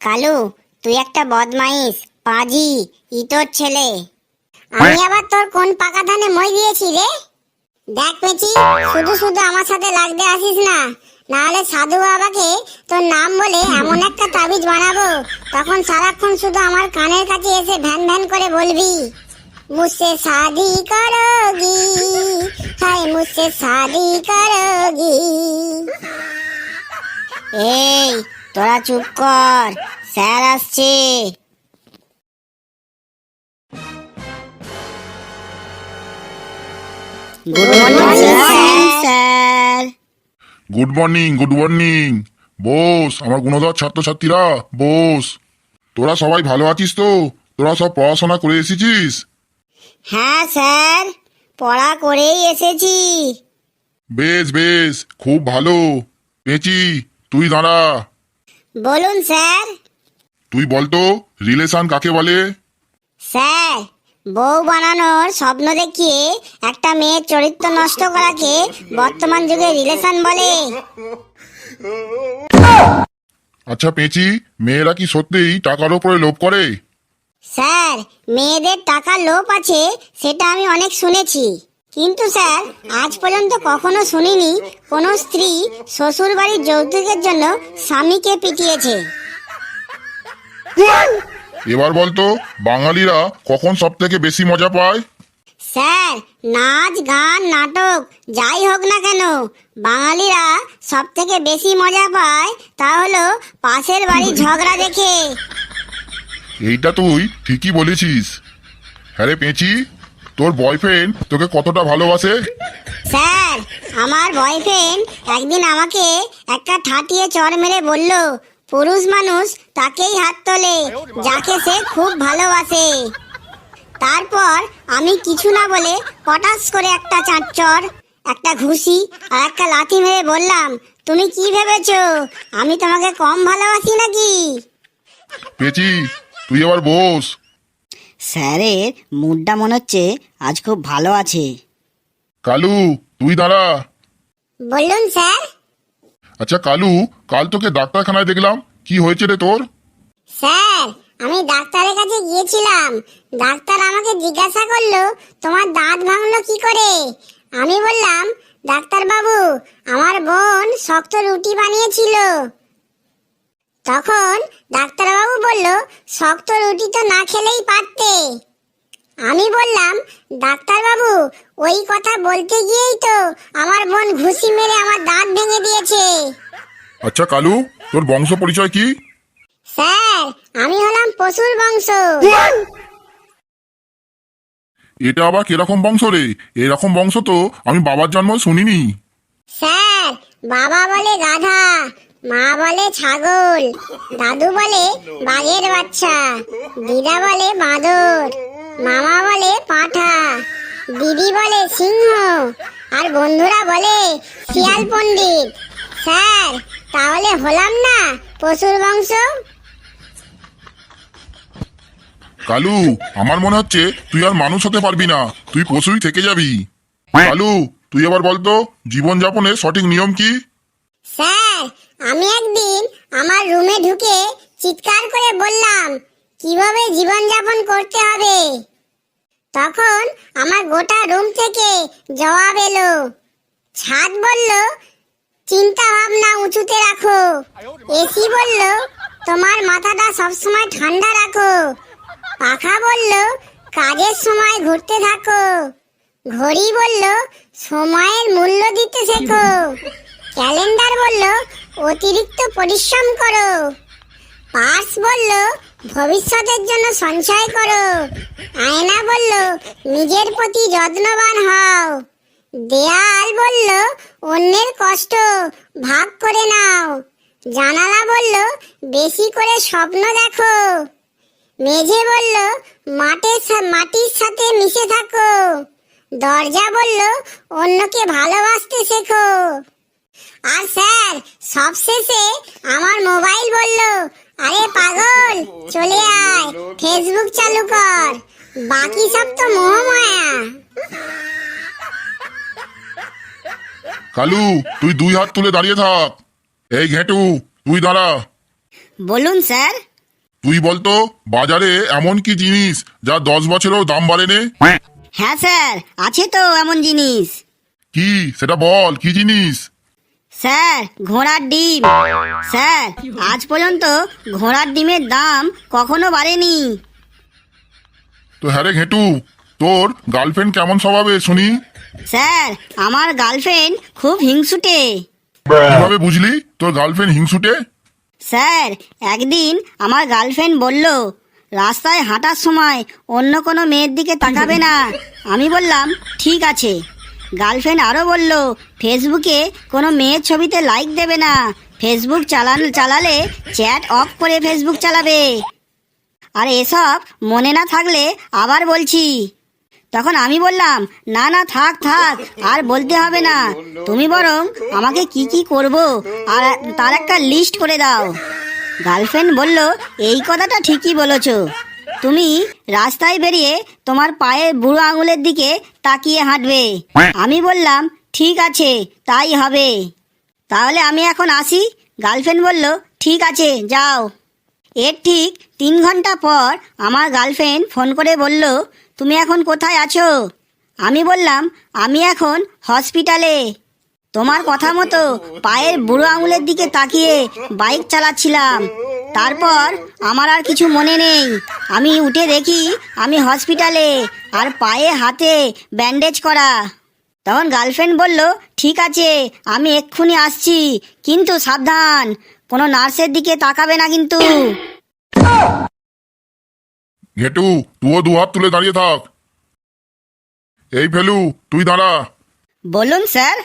কালু, তুই একটা বদমাইশ, পাজি, ইতর ছেলে। আমি আবার তোর কোন পাকা ধানে মই দিয়েছি রে? দেখ পেঁচি, শুধু শুধু আমার সাথে লাগতে আসিস না, নাহলে সাধু বাবাকে তোর নাম বলে এমন একটা তাবিজ বানাবো, তখন সারাক্ষণ শুধু আমার কানের কাছে এসে ভ্যান ভ্যান করে বলবি, মুঝসে শাদি করোগি, হায় মুঝসে শাদি করোগি। এই, তোরা চুপ কর, স্যার আসছে। Good morning sir. Good morning, good morning. Boss, আমার গুণধর ছাত্রছাত্রীরা বস। তোরা সবাই ভালো আছিস তো? তোরা সব পড়াশোনা করে এসেছিস? হ্যাঁ স্যার, পড়া করেই এসেছি। বেশ বেশ, খুব ভালো। পেঁচি, তুই দাঁড়া। বলুন স্যার। তুই বলতো রিলেশন কাকে বলে? স্যার, বউ বানানোর স্বপ্ন দেখিয়ে একটা মেয়ের চরিত্র নষ্ট করাকে বর্তমান যুগে রিলেশন বলে। আচ্ছা পেঁচি, মেয়েরা কি সত্যিই টাকার উপরে লোভ করে? স্যার, মেয়েদের টাকার লোভ আছে সেটা আমি অনেক শুনেছি, কিন্তু স্যার আজ পর্যন্ত কখনো শুনিনি কোনো স্ত্রী শ্বশুর বাড়ির যৌতুকের জন্য স্বামীকে পিটিয়েছে। এবার বলতো বাঙালিরা কখন সব থেকে বেশি মজা পায়? স্যার, নাচ গান নাটক যাই হোক না কেন, বাঙালিরা সব থেকে বেশি মজা পায় তা হলো পাশের বাড়ির ঝগড়া দেখে। এইটা তুই ঠিকই বলেছিস। হ্যাঁ রে পেঁচি, তোর বয়ফ্রেন্ড তোকে কতটা ভালোবাসে? স্যার, আমার বয়ফ্রেন্ড একদিন আমাকে একটা ঠাটিয়ে চড় মেরে বলল, পুরুষ মানুষ তাকেই হাত তোলে যাকে সে খুব ভালোবাসে। তারপর আমি কিছু না বলে পটাশ করে একটা চাঁচড়, একটা ঘুষি আর একটা লাথি মেরে বললাম, তুমি কি ভেবেছো আমি তোমাকে কম ভালোবাসি নাকি? পেঁচি, তুই এবার বস। স্যারের মুডটা মনে হচ্ছে আজ খুব ভালো আছে। কালু, তুই দাঁড়া। বলুন স্যার। আচ্ছা কালু, কাল তোকে ডাক্তারখানায় দেখলাম, কি হয়েছে রে তোর? স্যার, আমি ডাক্তারের কাছে গিয়েছিলাম। ডাক্তার আমাকে জিজ্ঞাসা করলো, তোমার দাঁত ভাঙলো কি করে? আমি বললাম, ডাক্তার বাবু, আমার বোন শক্ত রুটি বানিয়েছিল। তখন ডাক্তার বাবু বলল, শক্ত রুটি তো না খেলেই পারতে। আমি বললাম, ডাক্তার বাবু, ওই কথা বলতে গিয়েই তো আমার বোন ঘুষি মেরে আমার দাঁত ভেঙে দিয়েছে। আচ্ছা কালু, তোর বংশ পরিচয় কি? স্যার, আমি হলাম পশুর বংশ। এটা আবার কিরকম বংশ রে? এরকম বংশ তো আমি বাবার জন্ম শুনিনি। স্যার, বাবা বলে গাধা, মা বলে ছাগল, দাদু বলে বাঘের বাচ্চা, দিদা বলে বাঁদর, মামা বলে পাঁঠা, দিদি বলে সিংহ, আর বন্ধুরা বলে শিয়াল পণ্ডিত। স্যার, তাহলে হলাম না পশুর বংশ? কালু, আমার মনে হচ্ছে তুই আর মানুষ হতে পারবি না, তুই পশুই থেকে যাবি। কালু, তুই এবার বলতো জীবন যাপনের সঠিক নিয়ম কি? স্যার, আমি একদিন আমার রুমে ঢুকে চিৎকার করে বললাম, কিভাবে জীবনযাপন করতে হবে। তখন আমার গোটা রুম থেকে জবাব এলো, ছাদ বলল, চিন্তা ভাবনা উঁচুতে রাখো, এসি বলল, তোমার মাথাটা সবসময় ঠান্ডা রাখো, পাখা বলল, কাজের সময় ঘুরতে থাকো, ঘড়ি বলল, সময়ের মূল্য দিতে শেখো, ক্যালেন্ডার বলল, অতিরিক্ত পরিশ্রম করো, পার্স বলল, ভবিষ্যতের জন্য সঞ্চয় করো, আয়না বলল, নিজের প্রতি যত্নবান হও, দেয়াল বলল, অন্যের কষ্ট ভাগ করে নাও, জানালা বলল, বেশি করে স্বপ্ন দেখো, মেঝে বলল, মাটির সাথে মিশে থাকো, দরজা বলল, অন্যকে ভালোবাসতে শেখো। আর স্যার, সবশেষে আমার মোবাইল বলল, আরে পাগল, চলে আয়, ফেসবুক চালু কর, বাকি সব তো মোহমায়া। কালু, তুই দুই হাত তুলে দাঁড়িয়ে থাক। এই ঘেঁটু, তুই দাঁড়া। বলুন স্যার। তুই বলতো বাজারে এমন কি জিনিস যা 10 বছরেও দাম বাড়েনি? হ্যাঁ স্যার, আছে তো এমন জিনিস। কি সেটা বল, কি জিনিস? স্যার, ঘোড়ার ডিম। স্যার, আজ পর্যন্ত ঘোড়ার ডিমের দাম কখনো বাড়েনি। তো হ্যাঁ রে ঘেটু, তোর গার্লফ্রেন্ড কেমন স্বভাবের শুনি? স্যার, আমার গার্লফ্রেন্ড খুব হিংসুটে। কিভাবে বুঝলি তোর গার্লফ্রেন্ড হিংসুটে? স্যার, একদিন আমার গার্লফ্রেন্ড বলল রাস্তায় হাঁটার সময় অন্য কোনো মেয়ের দিকে তাকাবে না। আমি বললাম ঠিক আছে। গার্লফ্রেন্ড আরও বলল ফেসবুকে কোনো মেয়ের ছবিতে লাইক দেবে না, ফেসবুক চালালে চ্যাট অফ করে ফেসবুক চালাবে। আর এসব মনে না থাকলে আবার বলছি। তখন আমি বললাম না না, থাক থাক, আর বলতে হবে না। তুমি বরং আমাকে কি কি করব আর তার একটা লিস্ট করে দাও। গার্লফ্রেন্ড বলল এই কথাটা ঠিকই বলেছ। তুমি রাস্তায় বেরিয়ে তোমার পায়ের বুড়ো আঙুলের দিকে তাকিয়ে হাঁটবে। আমি বললাম ঠিক আছে, তাই হবে। তাহলে আমি এখন আসি। গার্লফ্রেন্ড বলল ঠিক আছে, যাও। এর ঠিক 3 ঘন্টা পর আমার গার্লফ্রেন্ড ফোন করে বলল তুমি এখন কোথায় আছো? আমি বললাম আমি এখন হসপিটালে। তোমার কথা মতো পায়ের বুড়ো আঙুলের দিকে তাকিয়ে বাইক চালাচ্ছিলাম। তারপর আমার আর কিছু মনে নেই। আমি উঠে দেখি আমি হসপিটালে, আর পায়ে হাতে ব্যান্ডেজ করা। তখন গার্লফ্রেন্ড বলল ঠিক আছে, আমি এক্ষুনি আসছি, কিন্তু সাবধান, কোনো নার্সের দিকে তাকাবে না কিন্তু। ঘেটু, তুইও 2 হাত তুলে দাঁড়িয়ে থাক। এই ফেলু, তুই দাঁড়া। বলুন স্যার।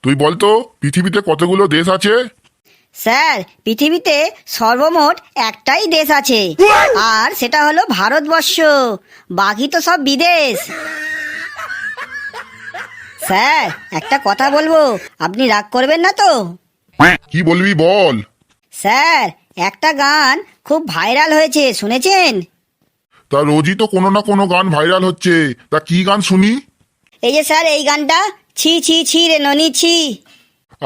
তুই বলতো পৃথিবীতে কতগুলো দেশ আছে? স্যার, পৃথিবীতে সর্বমোট একটাই দেশ আছে, আর সেটা হলো ভারতবর্ষ। বাকি তো সব বিদেশ। স্যার, একটা কথা বলবো, আপনি রাগ করবেন না তো? কি বলবি বল। স্যার, একটা গান খুব ভাইরাল হয়েছে, শুনেছেন? তা রোজই তো কোনো না কোনো গান ভাইরাল হচ্ছে, তা কি গান শুনি? এই যে স্যার, এই গানটা, ছি ছি ছি রে ননি ছি।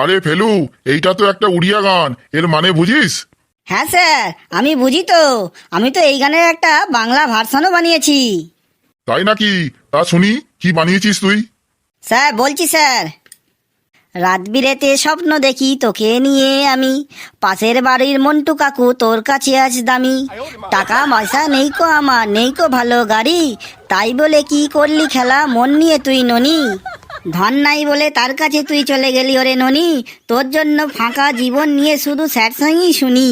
আরে ফেলু, এইটা তো একটা উড়িয়া গান, এর মানে বুঝিস? হ্যাঁ স্যার, আমি বুঝি তো। আমি তো এই গানের একটা বাংলা ভার্সনও বানিয়েছি। তাই নাকি? তা শুনি, কি বানিয়েছিস তুই? স্যার বলছি স্যার। রাত বিরেতে স্বপ্ন দেখি তোকে নিয়ে আমি, পাশের বাড়ির মন্টু কাকু তোর কাছে আজ দামি। টাকা পয়সা নেই কো আমার, নেই কো ভালো গাড়ি, তাই বলে কি করলি খেলা মন নিয়ে তুই ননি। ধন নাই বলে তার কাছে তুই চলে গেলি ওরে ননি, তোর জন্য ফাঁকা জীবন নিয়ে শুধু স্যাড সঙ্গই শুনি।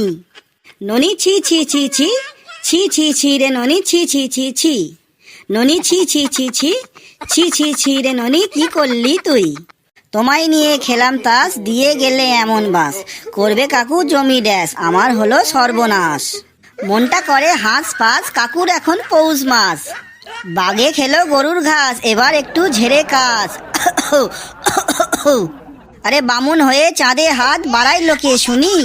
ননি ছি ছি ছি ছি, ছি ছি ছি রে ননি ছি ছি ছি ছি। ননি ছি ছি ছি ছি, ছি ছি ছি রে ননি কি করলি তুই? তোমায় নিয়ে খেলাম তাস, দিয়ে গেলে এমন বাস, করবে কাকু জমি ড্যাস, আমার হলো সর্বনাশ। মনটা করে হাঁস পাস, কাকুর এখন পৌষ মাস, বাগে খেলো গরুর ঘাস, এবার একটু ঝেড়ে কাজ। আরে বামুন হয়ে চাঁদে হাত বাড়াই লোকে শুনি,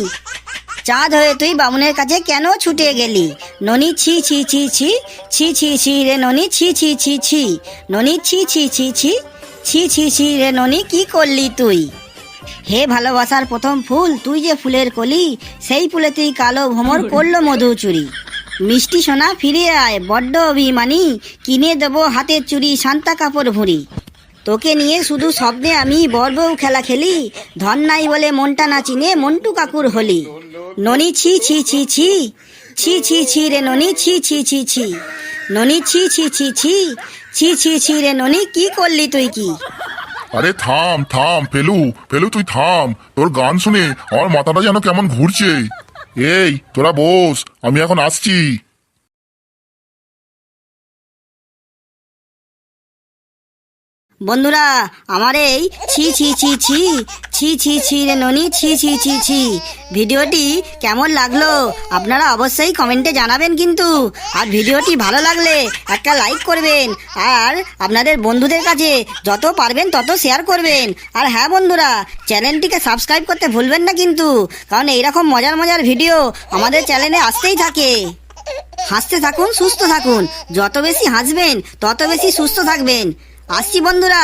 চাঁদ হয়ে তুই বামুনের কাছে কেন ছুটে গেলি? ননি ছি ছি ছি ছি, ছি ছি ছি রে ননি ছি ছি ছি ছি। ননি ছি ছি ছি ছি, ছি ছি ছি রে ননি কি করলি তুই? হে ভালোবাসার প্রথম ফুল, তুই যে ফুলের কলি, সেই ফুলে তুই কালো ভ্রমর করলো মধু চুরি। মিষ্টি সোনা ফিরে আয়, বড্ড অভিমানী, কিনে দেবো হাতের চুড়ি শান্তা কাপড় ভুঁড়ি। তোকে নিয়ে শুধু স্বপ্নে আমি বর্বউ খেলা খেলি, ধন নাই বলে মনটা না চিনে মন্টু কাকুর হলি। ননি ছি ছি ছি ছি, ছি ছি ছি রে ননি ছি ছি ছি ছি। ননি ছি ছি ছি ছি, ছি ছি ছি রে ননি কি করলি তুই কি? আরে থাম থাম ফেলু, ফেলু তুই থাম, তোর গান শুনে আমার মাথাটা যেন কেমন ঘুরছে। এই তোরা বস, আমি এখন আসছি। বন্ধুরা, আমার এই ছি ছি ছি ছি, ছি ছি ছি রে ননি ছি ছি ছি ছি ভিডিওটি কেমন লাগলো আপনারা অবশ্যই কমেন্টে জানাবেন কিন্তু। আর ভিডিওটি ভালো লাগলে একটা লাইক করবেন, আর আপনাদের বন্ধুদের কাছে যত পারবেন তত শেয়ার করবেন। আর হ্যাঁ বন্ধুরা, চ্যানেলটিকে সাবস্ক্রাইব করতে ভুলবেন না কিন্তু, কারণ এইরকম মজার মজার ভিডিও আমাদের চ্যানেলে আসতেই থাকে। হাসতে থাকুন, সুস্থ থাকুন, যত বেশি হাসবেন তত বেশি সুস্থ থাকবেন। আসছি বন্ধুরা।